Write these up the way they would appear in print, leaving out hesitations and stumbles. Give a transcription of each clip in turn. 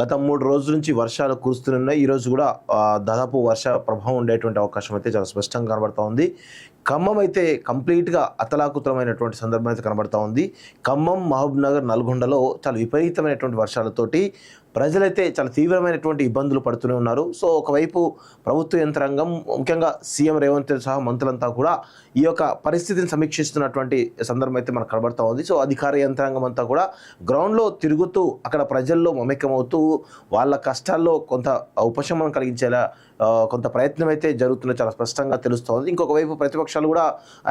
గత 3 రోజుల నుంచి వర్షాలు కురుస్తున్నాయి. ఈరోజు కూడా దాదాపు వర్ష ప్రభావం ఉండేటువంటి అవకాశం అయితే చాలా స్పష్టంగా కనబడతా ఉంది. ఖమ్మం అయితే కంప్లీట్‌గా అతలాకుతలమైనటువంటి సందర్భం అయితే కనబడతా ఉంది. ఖమ్మం, మహబూబ్‌నగర్, నల్గొండలో చాలా విపరీతమైనటువంటి వర్షాలతోటి ప్రజలైతే చాలా తీవ్రమైనటువంటి ఇబ్బందులు పడుతూనే ఉన్నారు. సో ఒకవైపు ప్రభుత్వ యంత్రాంగం, ముఖ్యంగా సీఎం రేవంత్ రెడ్డి సహా మంత్రులంతా కూడా ఈ యొక్క పరిస్థితిని సమీక్షిస్తున్నటువంటి సందర్భం అయితే మనకు కనబడతా ఉంది. సో అధికార యంత్రాంగం అంతా కూడా గ్రౌండ్లో తిరుగుతూ అక్కడ ప్రజల్లో మమేకమవుతూ వాళ్ళ కష్టాల్లో కొంత ఉపశమనం కలిగించేలా కొంత ప్రయత్నం అయితే జరుగుతున్నది చాలా స్పష్టంగా తెలుస్తోంది. ఇంకొక వైపు ప్రతిపక్షాలు కూడా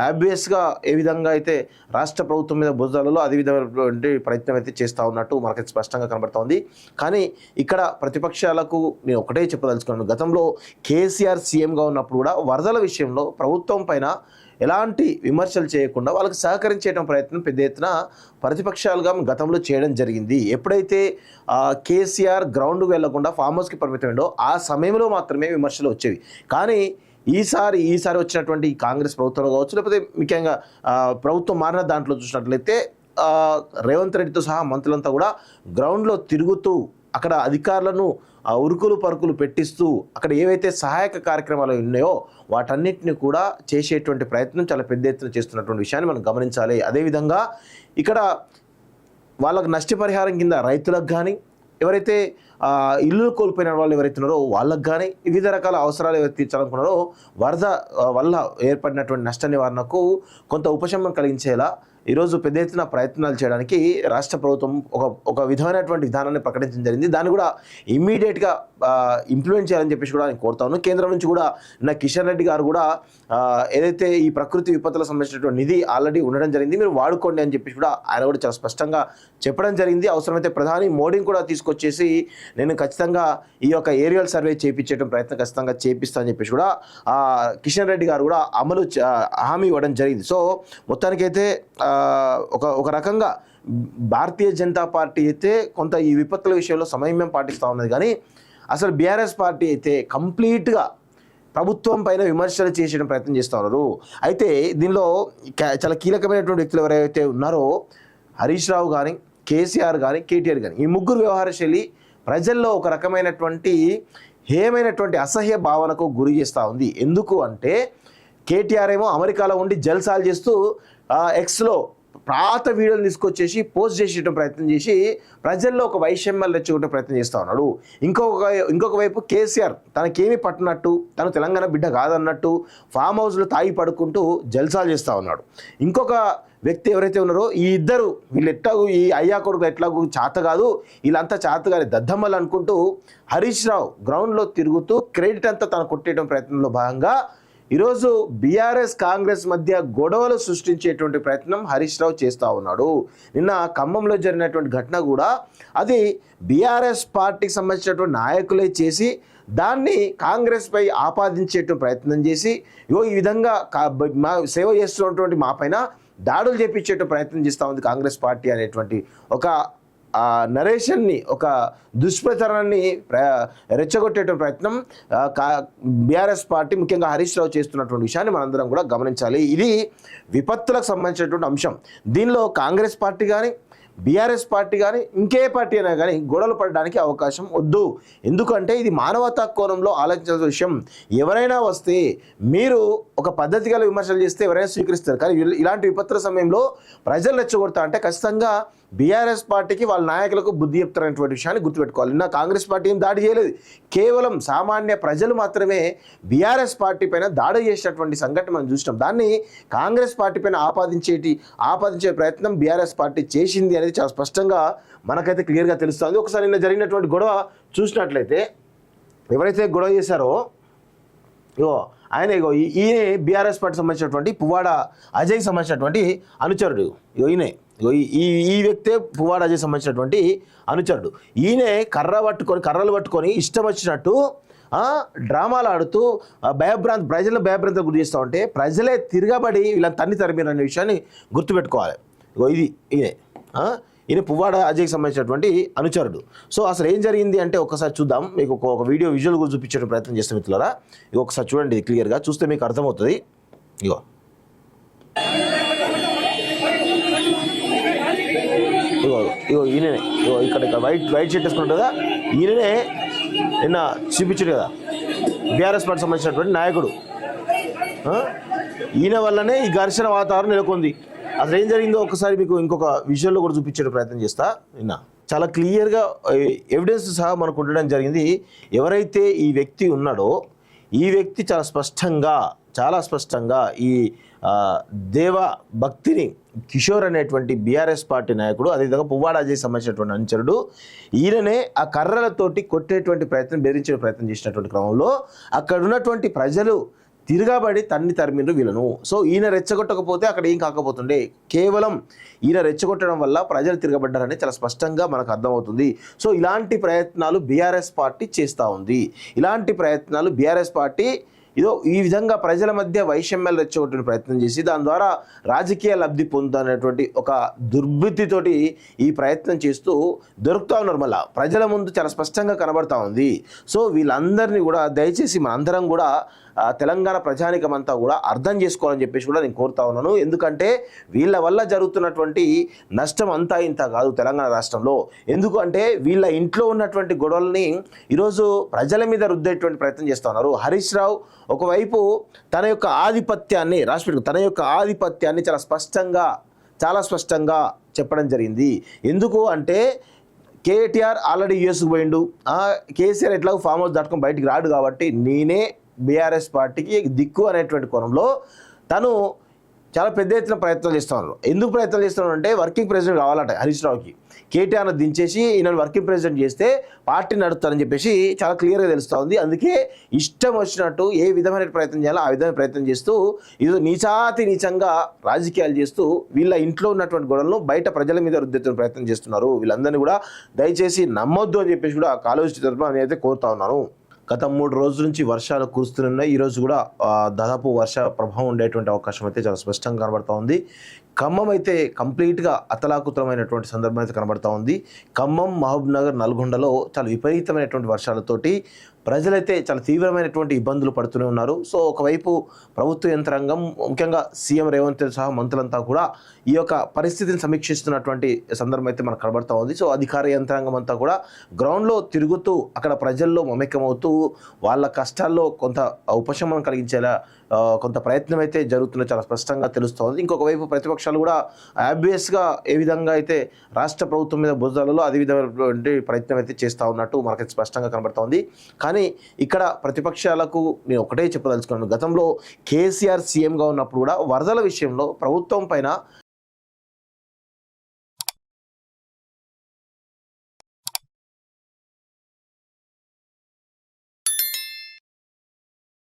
ఆబ్వియస్గా ఏ విధంగా అయితే రాష్ట్ర ప్రభుత్వం మీద బురదలలో అదే విధమైనటువంటి ప్రయత్నం అయితే చేస్తూ ఉన్నట్టు మనకైతే స్పష్టంగా కనబడుతోంది. కానీ ఇక్కడ ప్రతిపక్షాలకు నేను ఒకటే చెప్పదలుచుకున్నాను, గతంలో కేసీఆర్ సీఎంగా ఉన్నప్పుడు కూడా వరదల విషయంలో ప్రభుత్వం పైన ఎలాంటి విమర్శలు చేయకుండా వాళ్ళకి సహకరించేయడం ప్రయత్నం పెద్ద ఎత్తున ప్రతిపక్షాలుగా గతంలో చేయడం జరిగింది. ఎప్పుడైతే కేసీఆర్ గ్రౌండ్కి వెళ్లకుండా ఫామ్ హౌస్కి పరిమితమైందో ఆ సమయంలో మాత్రమే విమర్శలు వచ్చేవి. కానీ ఈసారి వచ్చినటువంటి కాంగ్రెస్ ప్రభుత్వంలో కావచ్చు, లేకపోతే ముఖ్యంగా ప్రభుత్వం మారిన దాంట్లో చూసినట్లయితే రేవంత్ రెడ్డితో సహా మంత్రులంతా కూడా గ్రౌండ్లో తిరుగుతూ అక్కడ అధికారులను ఉరుకులు పరుకులు పెట్టిస్తూ అక్కడ ఏవైతే సహాయక కార్యక్రమాలు ఉన్నాయో వాటన్నిటిని కూడా చేసేటువంటి ప్రయత్నం చాలా పెద్ద ఎత్తున చేస్తున్నటువంటి విషయాన్ని మనం గమనించాలి. అదేవిధంగా ఇక్కడ వాళ్ళకు నష్టపరిహారం కింద రైతులకు కానీ, ఎవరైతే ఇల్లు కోల్పోయిన వాళ్ళు ఎవరైతే ఉన్నారో వాళ్ళకు కానీ, వివిధ రకాల అవసరాలు ఎవరైతే తీర్చాలనుకున్నారో వరద వల్ల ఏర్పడినటువంటి నష్ట నివారణకు కొంత ఉపశమనం కలిగించేలా ఈరోజు పెద్ద ఎత్తున ప్రయత్నాలు చేయడానికి రాష్ట్ర ప్రభుత్వం ఒక విధమైనటువంటి విధానాన్ని ప్రకటించడం జరిగింది. దాన్ని కూడా ఇమ్మీడియట్గా ఇంప్లిమెంట్ చేయాలని చెప్పేసి కూడా నేను కోరుతాను. కేంద్రం నుంచి కూడా కిషన్ రెడ్డి గారు కూడా ఏదైతే ఈ ప్రకృతి విపత్తులకు సంబంధించినటువంటి నిధి ఆల్రెడీ ఉండడం జరిగింది, మీరు వాడుకోండి అని చెప్పేసి కూడా ఆయన కూడా చాలా స్పష్టంగా చెప్పడం జరిగింది. అవసరమైతే ప్రధాని మోడీని కూడా తీసుకొచ్చేసి నేను ఖచ్చితంగా ఈ యొక్క ఏరియల్ సర్వే చేయించేయడం ప్రయత్నం ఖచ్చితంగా చేపిస్తానని చెప్పేసి కూడా కిషన్ రెడ్డి గారు కూడా హామీ ఇవ్వడం జరిగింది. సో మొత్తానికైతే ఒక రకంగా భారతీయ జనతా పార్టీ అయితే కొంత ఈ విపత్తుల విషయంలో సమన్వయం పాటిస్తూ ఉన్నది. కానీ అసలు బీఆర్ఎస్ పార్టీ అయితే కంప్లీట్గా ప్రభుత్వం పైన విమర్శలు చేసేయడం ప్రయత్నం చేస్తూ ఉన్నారు. అయితే దీనిలో చాలా కీలకమైనటువంటి వ్యక్తులు ఎవరైతే ఉన్నారో హరీష్ రావు కానీ, కేసీఆర్ కానీ, కేటీఆర్ కానీ, ఈ ముగ్గురు వ్యవహార శైలి ప్రజల్లో ఒక రకమైనటువంటి హేమైనటువంటి అసహ్య భావనకు గురి చేస్తూ ఉంది. ఎందుకు అంటే కేటీఆర్ ఏమో అమెరికాలో ఉండి జల్సాలు చేస్తూ ఎక్స్లో పాత వీడియోలు తీసుకొచ్చేసి పోస్ట్ చేసేయడం ప్రయత్నం చేసి ప్రజల్లో ఒక వైషమ్యాలు రెచ్చగొట్టే ప్రయత్నం చేస్తూ ఉన్నాడు. ఇంకొక వైపు కేసీఆర్ తనకేమీ పట్టినట్టు, తను తెలంగాణ బిడ్డ కాదన్నట్టు ఫామ్ హౌస్లో తాగి పడుకుంటూ జల్సాలు చేస్తూ ఉన్నాడు. ఇంకొక వ్యక్తి ఎవరైతే ఉన్నారో ఈ ఇద్దరు వీళ్ళు ఎట్లాగూ ఈ అయ్యా కొడుకు ఎట్లాగూ చేత కాదు, వీళ్ళంతా చేత కాదు దద్దమ్మలు అనుకుంటూ హరీష్ రావు గ్రౌండ్లో తిరుగుతూ క్రెడిట్ అంతా తను కొట్టేయడం ప్రయత్నంలో భాగంగా ఈరోజు బీఆర్ఎస్ కాంగ్రెస్ మధ్య గొడవలు సృష్టించేటువంటి ప్రయత్నం హరీష్ రావు చేస్తూ ఉన్నాడు. నిన్న ఖమ్మంలో జరిగినటువంటి ఘటన కూడా అది బీఆర్ఎస్ పార్టీకి సంబంధించినటువంటి నాయకులే చేసి దాన్ని కాంగ్రెస్పై ఆపాదించేటువంటి ప్రయత్నం చేసి ఈ విధంగా సేవ చేస్తున్నటువంటి మా పైన దాడులు చేపించేట ప్రయత్నం చేస్తూ ఉంది కాంగ్రెస్ పార్టీ అనేటువంటి ఒక నరేషన్ని, ఒక దుష్ప్రచారాన్ని రెచ్చగొట్టేటువంటి ప్రయత్నం బీఆర్ఎస్ పార్టీ ముఖ్యంగా హరీష్ రావు చేస్తున్నటువంటి విషయాన్ని మనందరం కూడా గమనించాలి. ఇది విపత్తులకు సంబంధించినటువంటి అంశం. దీనిలో కాంగ్రెస్ పార్టీ కానీ, బీఆర్ఎస్ పార్టీ కానీ, ఇంకే పార్టీ అయినా కానీ గొడవలు పడడానికి అవకాశం వద్దు. ఎందుకంటే ఇది మానవతా కోణంలో ఆలోచించాల్సిన విషయం. ఎవరైనా వస్తే మీరు ఒక పద్ధతి గల విమర్శలు చేస్తే ఎవరైనా స్వీకరిస్తారు. కానీ ఇలాంటి విపత్తుల సమయంలో ప్రజలు రెచ్చగొడతా అంటే ఖచ్చితంగా బీఆర్ఎస్ పార్టీకి వాళ్ళ నాయకులకు బుద్ధి చెప్తారనేటువంటి విషయాన్ని గుర్తుపెట్టుకోవాలి. నిన్న కాంగ్రెస్ పార్టీ ఏం దాడి చేయలేదు, కేవలం సామాన్య ప్రజలు మాత్రమే బీఆర్ఎస్ పార్టీ పైన దాడి చేసినటువంటి సంఘటన మనం చూసినాం. దాన్ని కాంగ్రెస్ పార్టీ పైన ఆపాదించే ప్రయత్నం బీఆర్ఎస్ పార్టీ చేసింది అనేది చాలా స్పష్టంగా మనకైతే క్లియర్గా తెలుస్తుంది. ఒకసారి నిన్న జరిగినటువంటి గొడవ చూసినట్లయితే ఎవరైతే గొడవ చేశారో ఆయన ఈయన బీఆర్ఎస్ పార్టీ సంబంధించినటువంటి పువ్వాడ అజయ్కి సంబంధించినటువంటి అనుచరుడు. ఈ వ్యక్తే పువ్వాడ అజయ్ సంబంధించినటువంటి అనుచరుడు. ఈయనే కర్రలు పట్టుకొని ఇష్టం వచ్చినట్టు డ్రామాలు ఆడుతూ ప్రజలను భయభ్రాంతం గురి చేస్తూ ఉంటే ప్రజలే తిరగబడి వీళ్ళని తరిమిన అనే విషయాన్ని గుర్తుపెట్టుకోవాలి. ఈయన పువ్వాడ అజయ్కి సంబంధించినటువంటి అనుచరుడు. సో అసలు ఏం జరిగింది అంటే ఒకసారి చూద్దాం. మీకు ఒక వీడియో విజువల్ కూడా చూపించే ప్రయత్నం చేస్తాం మిత్రులారా. ఒకసారి చూడండి, ఇది క్లియర్గా చూస్తే మీకు అర్థమవుతుంది. ఇగో ఇగో ఇగో ఈయననే, ఇగో ఇక్కడ వైట్ వైట్ షర్ట్ వేసుకుంటారు కదా, ఈయననే నిన్న చూపించాడు కదా బీఆర్ఎస్ పార్టీ సంబంధించినటువంటి నాయకుడు. ఈయన వల్లనే ఈ ఘర్షణ వాతావరణం నెలకొంది. అసలు ఏం జరిగిందో ఒకసారి మీకు ఇంకొక విజువల్లో కూడా చూపించే ప్రయత్నం చేస్తా. నిన్న చాలా క్లియర్గా ఎవిడెన్స్ సహా మనకు ఉండడం జరిగింది. ఎవరైతే ఈ వ్యక్తి ఉన్నాడో ఈ వ్యక్తి చాలా స్పష్టంగా ఈ దేవ భక్తిని కిషోర్ అనేటువంటి బీఆర్ఎస్ పార్టీ నాయకుడు, అదేవిధంగా పువ్వాడ అజయ్ సంబంధించినటువంటి అనుచరుడు, ఈయననే ఆ కర్రలతోటి కొట్టేటువంటి ప్రయత్నం, బెదిరించే ప్రయత్నం చేసినటువంటి క్రమంలో అక్కడ ఉన్నటువంటి ప్రజలు తిరగబడి తరిమిండ్రు వీళ్ళను. సో ఈయన రెచ్చగొట్టకపోతే అక్కడ ఏం కాకపోతుండే, కేవలం ఈయన రెచ్చగొట్టడం వల్ల ప్రజలు తిరగబడ్డారని చాలా స్పష్టంగా మనకు అర్థమవుతుంది. సో ఇలాంటి ప్రయత్నాలు బీఆర్ఎస్ పార్టీ చేస్తూ ఉంది. ఇలాంటి ప్రయత్నాలు బీఆర్ఎస్ పార్టీ ఈ విధంగా ప్రజల మధ్య వైషమ్యాలు రెచ్చగొట్టిన ప్రయత్నం చేసి దాని ద్వారా రాజకీయ లబ్ధి పొందుతున్నటువంటి ఒక దుర్బుద్ధితోటి ఈ ప్రయత్నం చేస్తూ దొరుకుతూ ఉన్నారు. మళ్ళీ ప్రజల ముందు చాలా స్పష్టంగా కనబడతా ఉంది. సో వీళ్ళందరినీ కూడా దయచేసి మనందరం కూడా తెలంగాణ ప్రజానికమంతా కూడా అర్థం చేసుకోవాలని చెప్పేసి కూడా నేను కోరుతా ఉన్నాను. ఎందుకంటే వీళ్ళ వల్ల జరుగుతున్నటువంటి నష్టం అంతా ఇంత కాదు తెలంగాణ రాష్ట్రంలో. ఎందుకంటే వీళ్ళ ఇంట్లో ఉన్నటువంటి గొడవల్ని ఈరోజు ప్రజల మీద రుద్దేటువంటి ప్రయత్నం చేస్తూ ఉన్నారు. హరీష్ రావు ఒకవైపు తన యొక్క ఆధిపత్యాన్ని చాలా స్పష్టంగా చెప్పడం జరిగింది. ఎందుకు అంటే కేటీఆర్ ఆల్రెడీ యూఎస్కి పోయిండు, కేసీఆర్ ఎట్లాగో ఫామ్ హౌస్ దాటుకొని బయటికి రాడు కాబట్టి నేనే బీఆర్ఎస్ పార్టీకి దిక్కు అనేటువంటి కోణంలో తను చాలా పెద్ద ఎత్తున ప్రయత్నాలు చేస్తున్నారు. ఎందుకు ప్రయత్నాలు చేస్తున్నారు అంటే వర్కింగ్ ప్రెసిడెంట్ కావాలట హరీష్ రావుకి. కేటీఆర్ను దించేసి ఈయన వర్కింగ్ ప్రెసిడెంట్ చేస్తే పార్టీ నడుపుతారని చెప్పేసి చాలా క్లియర్గా తెలుస్తూ ఉంది. అందుకే ఇష్టం వచ్చినట్టు ఏ విధమైన ప్రయత్నం చేయాలో ఆ విధమైన ప్రయత్నం చేస్తూ ఇది నీచంగా రాజకీయాలు చేస్తూ వీళ్ళ ఇంట్లో ఉన్నటువంటి గొడవలను బయట ప్రజల మీద రుద్దెత్తున ప్రయత్నం చేస్తున్నారు. వీళ్ళందరినీ కూడా దయచేసి నమ్మొద్దు అని చెప్పేసి కూడా కాలేజీ తరఫున నేనైతే కోరుతా ఉన్నాను. గత 3 రోజుల నుంచి వర్షాలు కురుస్తున్నాయి. ఈరోజు కూడా దాదాపు వర్ష ప్రభావం ఉండేటువంటి అవకాశం అయితే చాలా స్పష్టంగా కనబడతా ఉంది. ఖమ్మం అయితే కంప్లీట్గా అతలాకుతలమైనటువంటి సందర్భం అయితే కనబడతా ఉంది. ఖమ్మం, మహబూబ్ నగర్, నల్గొండలో చాలా విపరీతమైనటువంటి వర్షాలతోటి ప్రజలైతే చాలా తీవ్రమైనటువంటి ఇబ్బందులు పడుతూనే ఉన్నారు. సో ఒకవైపు ప్రభుత్వ యంత్రాంగం, ముఖ్యంగా సీఎం రేవంత్ రెడ్డి సహా మంత్రులంతా కూడా ఈ యొక్క పరిస్థితిని సమీక్షిస్తున్నటువంటి సందర్భం అయితే మనకు కనబడతా ఉంది. సో అధికార యంత్రాంగం అంతా కూడా గ్రౌండ్లో తిరుగుతూ అక్కడ ప్రజల్లో మమేకమవుతూ వాళ్ళ కష్టాల్లో కొంత ఉపశమనం కలిగించేలా కొంత ప్రయత్నం అయితే జరుగుతున్న చాలా స్పష్టంగా తెలుస్తోంది. ఇంకొక వైపు ప్రతిపక్షాలు కూడా ఆబ్వియస్గా ఏ విధంగా అయితే రాష్ట్ర ప్రభుత్వం మీద బురదలలో అదే విధమైనటువంటి ప్రయత్నం అయితే చేస్తూ ఉన్నట్టు మనకైతే స్పష్టంగా కనబడుతోంది. కానీ ఇక్కడ ప్రతిపక్షాలకు నేను ఒకటే చెప్పదలుచుకున్నాను, గతంలో కేసీఆర్ సీఎంగా ఉన్నప్పుడు కూడా వరదల విషయంలో ప్రభుత్వం పైన